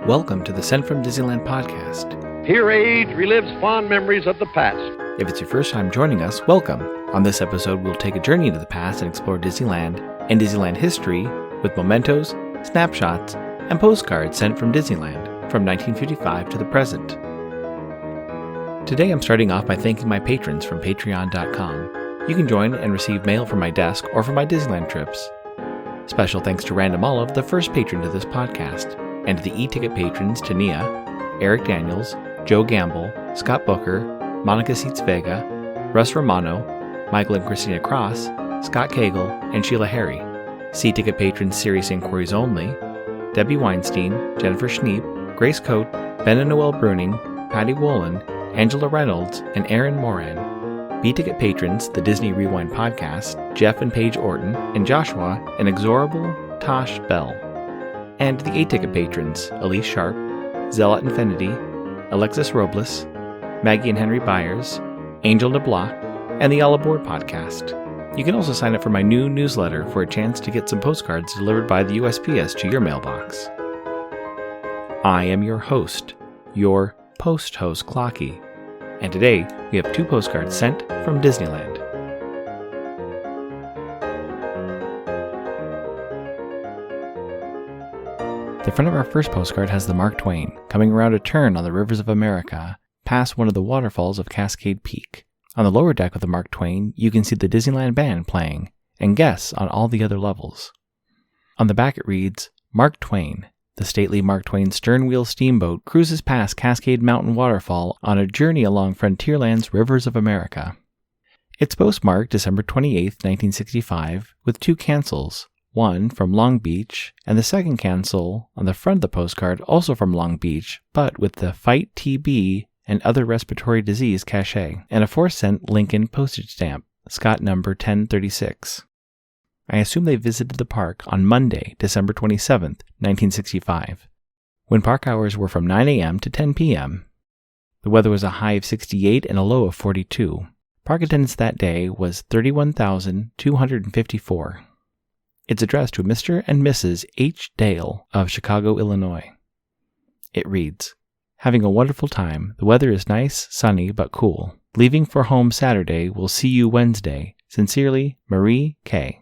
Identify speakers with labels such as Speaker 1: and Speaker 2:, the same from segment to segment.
Speaker 1: Welcome to the Sent from Disneyland podcast.
Speaker 2: Here age relives fond memories of the past.
Speaker 1: If it's your first time joining us, welcome. On this episode, we'll take a journey into the past and explore Disneyland and Disneyland history with mementos, snapshots, and postcards sent from Disneyland from 1955 to the present. Today, I'm starting off by thanking my patrons from patreon.com. You can join and receive mail from my desk or from my Disneyland trips. Special thanks to Random Olive, the first patron to this podcast, and to the e-ticket patrons Tania, Eric Daniels, Joe Gamble, Scott Booker, Monica Seitz Vega, Russ Romano, Michael and Christina Cross, Scott Cagle, and Sheila Harry. C-ticket patrons Serious Inquiries Only, Debbie Weinstein, Jennifer Schneep, Grace Coate, Ben and Noel Bruning, Patty Wolin, Angela Reynolds, and Aaron Moran. B-ticket patrons The Disney Rewind Podcast, Jeff and Paige Orton, and Joshua, and Exorable Tosh Bell. And the A-ticket patrons, Elise Sharp, Zealot Infinity, Alexis Robles, Maggie and Henry Byers, Angel DeBlois, and the All Aboard podcast. You can also sign up for my new newsletter for a chance to get some postcards delivered by the USPS to your mailbox. I am your host, your post-host Clocky, and today we have 2 postcards sent from Disneyland. The front of our first postcard has the Mark Twain coming around a turn on the rivers of America, past one of the waterfalls of Cascade Peak. On the lower deck of the Mark Twain, you can see the Disneyland band playing, and guests on all the other levels. On the back it reads, Mark Twain. The stately Mark Twain stern-wheel steamboat cruises past Cascade Mountain Waterfall on a journey along Frontierland's rivers of America. It's postmarked December 28, 1965, with 2 cancels. One from Long Beach, and the second cancel on the front of the postcard also from Long Beach, but with the Fight TB and other respiratory disease cachet, and a 4-cent Lincoln postage stamp, Scott number 1036. I assume they visited the park on Monday, December 27th, 1965, when park hours were from 9 a.m. to 10 p.m. The weather was a high of 68 and a low of 42. Park attendance that day was 31,254. It's addressed to Mr. and Mrs. H. Dale of Chicago, Illinois. It reads, Having a wonderful time. The weather is nice, sunny, but cool. Leaving for home Saturday. We'll see you Wednesday. Sincerely, Marie K.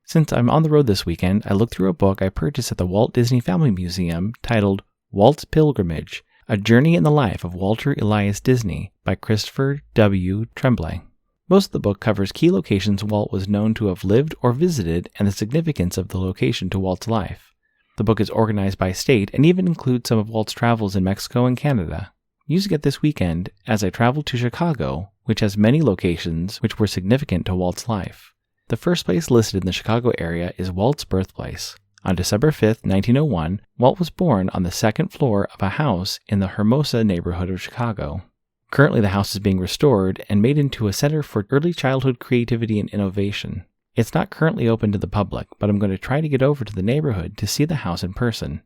Speaker 1: Since I'm on the road this weekend, I looked through a book I purchased at the Walt Disney Family Museum titled Walt's Pilgrimage, A Journey in the Life of Walter Elias Disney by Christopher W. Tremblay. Most of the book covers key locations Walt was known to have lived or visited and the significance of the location to Walt's life. The book is organized by state and even includes some of Walt's travels in Mexico and Canada. Using it this weekend as I traveled to Chicago, which has many locations which were significant to Walt's life. The first place listed in the Chicago area is Walt's birthplace. On December 5, 1901, Walt was born on the 2nd floor of a house in the Hermosa neighborhood of Chicago. Currently, the house is being restored and made into a center for early childhood creativity and innovation. It's not currently open to the public, but I'm going to try to get over to the neighborhood to see the house in person.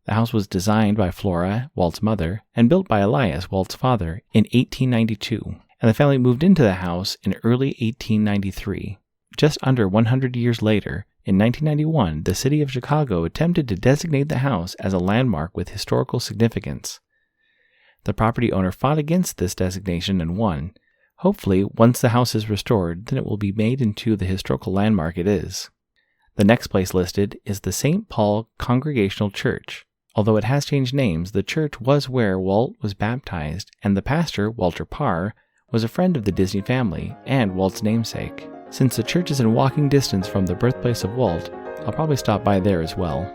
Speaker 1: The house was designed by Flora, Walt's mother, and built by Elias, Walt's father, in 1892, and the family moved into the house in early 1893. Just under 100 years later, in 1991, the city of Chicago attempted to designate the house as a landmark with historical significance. The property owner fought against this designation and won. Hopefully, once the house is restored, then it will be made into the historical landmark it is. The next place listed is the St. Paul Congregational Church. Although it has changed names, the church was where Walt was baptized, and the pastor, Walter Parr, was a friend of the Disney family and Walt's namesake. Since the church is in walking distance from the birthplace of Walt, I'll probably stop by there as well.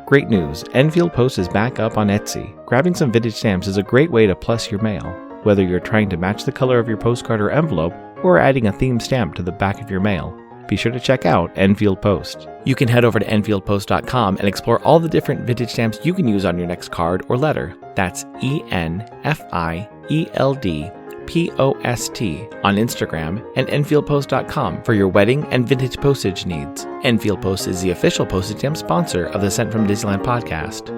Speaker 1: Great news, Enfield Post is back up on Etsy. Grabbing some vintage stamps is a great way to plus your mail, whether you're trying to match the color of your postcard or envelope, or adding a themed stamp to the back of your mail. Be sure to check out Enfield Post. You can head over to EnfieldPost.com and explore all the different vintage stamps you can use on your next card or letter. That's ENFIELDPOST on Instagram and EnfieldPost.com for your wedding and vintage postage needs. Enfield Post is the official postage stamp sponsor of the Sent from Disneyland podcast.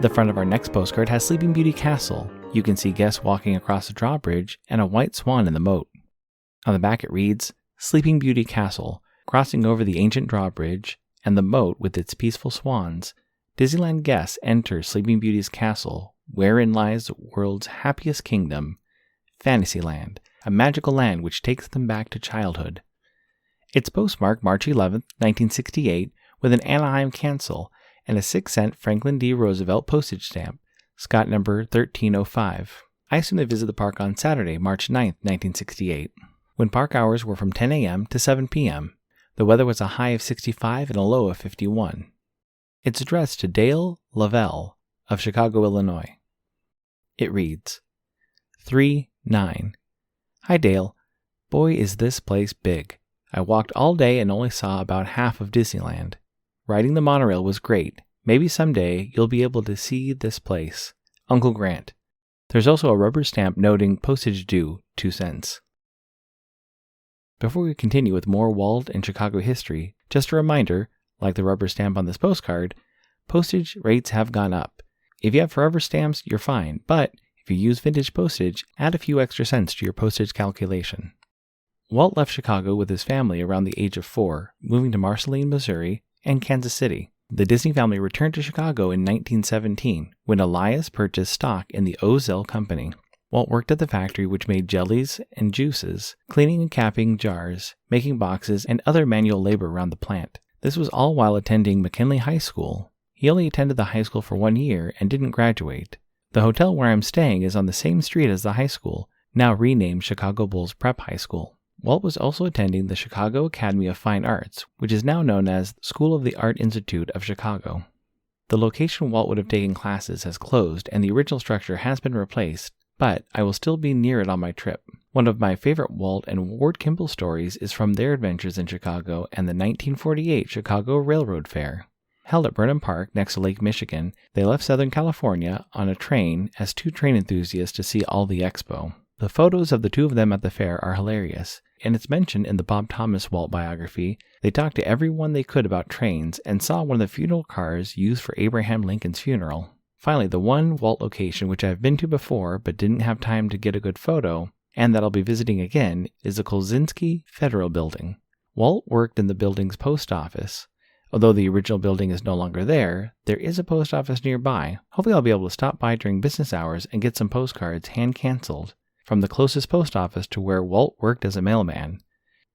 Speaker 1: The front of our next postcard has Sleeping Beauty Castle. You can see guests walking across the drawbridge and a white swan in the moat. On the back it reads, Sleeping Beauty Castle, crossing over the ancient drawbridge and the moat with its peaceful swans. Disneyland guests enter Sleeping Beauty's castle, wherein lies the world's happiest kingdom, Fantasyland, a magical land which takes them back to childhood. It's postmarked March 11, 1968, with an Anaheim cancel and a 6-cent Franklin D. Roosevelt postage stamp, Scott number 1305. I assume they visit the park on Saturday, March 9, 1968, when park hours were from 10 a.m. to 7 p.m. The weather was a high of 65 and a low of 51. It's addressed to Dale Lavelle of Chicago, Illinois. It reads, 3-9. Hi Dale. Boy, is this place big. I walked all day and only saw about half of Disneyland. Riding the monorail was great. Maybe someday you'll be able to see this place. Uncle Grant. There's also a rubber stamp noting postage due, 2 cents. Before we continue with more Walt and Chicago history, just a reminder, like the rubber stamp on this postcard, postage rates have gone up. If you have forever stamps, you're fine, but if you use vintage postage, add a few extra cents to your postage calculation. Walt left Chicago with his family around the age of 4, moving to Marceline, Missouri, and Kansas City. The Disney family returned to Chicago in 1917, when Elias purchased stock in the Ozell Company. Walt worked at the factory which made jellies and juices, cleaning and capping jars, making boxes, and other manual labor around the plant. This was all while attending McKinley High School. He only attended the high school for 1 year and didn't graduate. The hotel where I'm staying is on the same street as the high school, now renamed Chicago Bulls Prep High School. Walt was also attending the Chicago Academy of Fine Arts, which is now known as School of the Art Institute of Chicago. The location Walt would have taken classes has closed and the original structure has been replaced, but I will still be near it on my trip. One of my favorite Walt and Ward Kimball stories is from their adventures in Chicago and the 1948 Chicago Railroad Fair. Held at Burnham Park next to Lake Michigan, they left Southern California on a train as 2 train enthusiasts to see all the expo. The photos of the 2 of them at the fair are hilarious, and it's mentioned in the Bob Thomas Walt biography. They talked to everyone they could about trains and saw one of the funeral cars used for Abraham Lincoln's funeral. Finally, the one Walt location which I've been to before but didn't have time to get a good photo, and that I'll be visiting again, is the Kolzinski Federal Building. Walt worked in the building's post office. Although the original building is no longer there, there is a post office nearby. Hopefully I'll be able to stop by during business hours and get some postcards hand-canceled from the closest post office to where Walt worked as a mailman.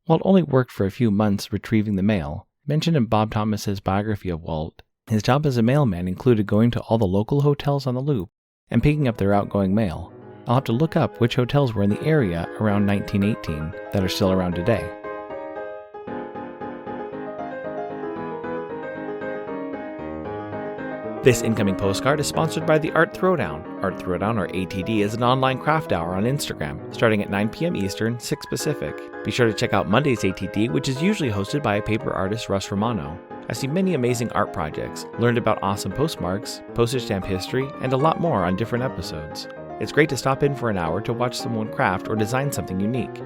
Speaker 1: Walt only worked for a few months retrieving the mail. Mentioned in Bob Thomas's biography of Walt, his job as a mailman included going to all the local hotels on the Loop and picking up their outgoing mail. I'll have to look up which hotels were in the area around 1918 that are still around today. This incoming postcard is sponsored by the Art Throwdown. Art Throwdown, or ATD, is an online craft hour on Instagram, starting at 9 p.m. Eastern, 6 Pacific. Be sure to check out Monday's ATD, which is usually hosted by paper artist Russ Romano. I've seen many amazing art projects, learned about awesome postmarks, postage stamp history, and a lot more on different episodes. It's great to stop in for an hour to watch someone craft or design something unique.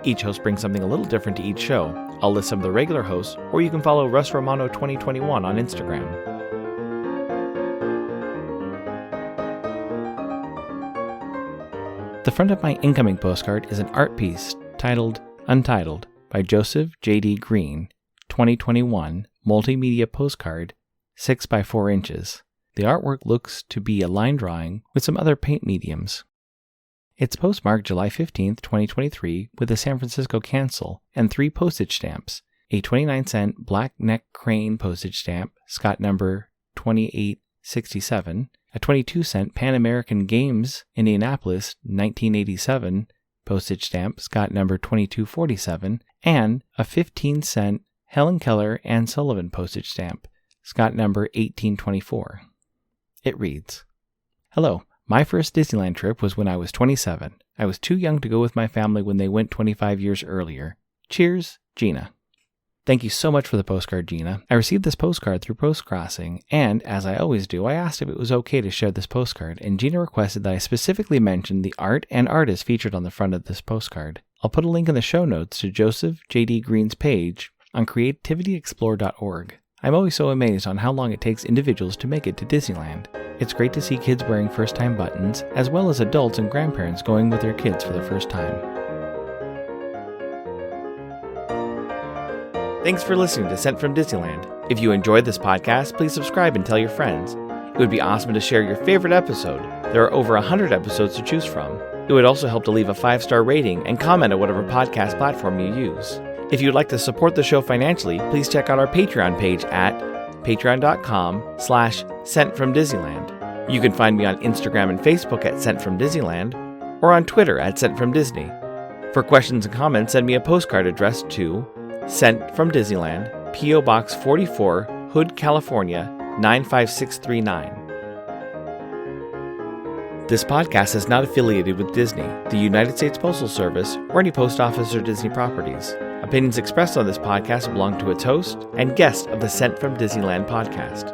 Speaker 1: Each host brings something a little different to each show. I'll list some of the regular hosts, or you can follow Russ Romano 2021 on Instagram. The front of my incoming postcard is an art piece titled Untitled by Joseph J.D. Green, 2021 multimedia postcard, 6 by 4 inches. The artwork looks to be a line drawing with some other paint mediums. It's postmarked July 15th, 2023 with a San Francisco cancel and 3 postage stamps, a 29-cent black neck crane postage stamp, Scott number 2867, a 22-cent Pan American Games, Indianapolis, 1987 postage stamp, Scott number 2247, and a 15-cent Helen Keller and Sullivan postage stamp, Scott number 1824. It reads, Hello, my first Disneyland trip was when I was 27. I was too young to go with my family when they went 25 years earlier. Cheers, Gina. Thank you so much for the postcard, Gina. I received this postcard through Postcrossing, and as I always do, I asked if it was okay to share this postcard, and Gina requested that I specifically mention the art and artist featured on the front of this postcard. I'll put a link in the show notes to Joseph J.D. Green's page on creativityexplore.org. I'm always so amazed on how long it takes individuals to make it to Disneyland. It's great to see kids wearing first-time buttons, as well as adults and grandparents going with their kids for the first time. Thanks for listening to Sent from Disneyland. If you enjoyed this podcast, please subscribe and tell your friends. It would be awesome to share your favorite episode. There are over 100 episodes to choose from. It would also help to leave a 5-star rating and comment on whatever podcast platform you use. If you'd like to support the show financially, please check out our Patreon page at patreon.com/SentFromDisneyland. You can find me on Instagram and Facebook at Sent from Disneyland, or on Twitter at Sent from Disney. For questions and comments, send me a postcard addressed to Sent from Disneyland, P.O. Box 44, Hood, California, 95639. This podcast is not affiliated with Disney, the United States Postal Service, or any post office or Disney properties. Opinions expressed on this podcast belong to its host and guest of the Sent from Disneyland podcast.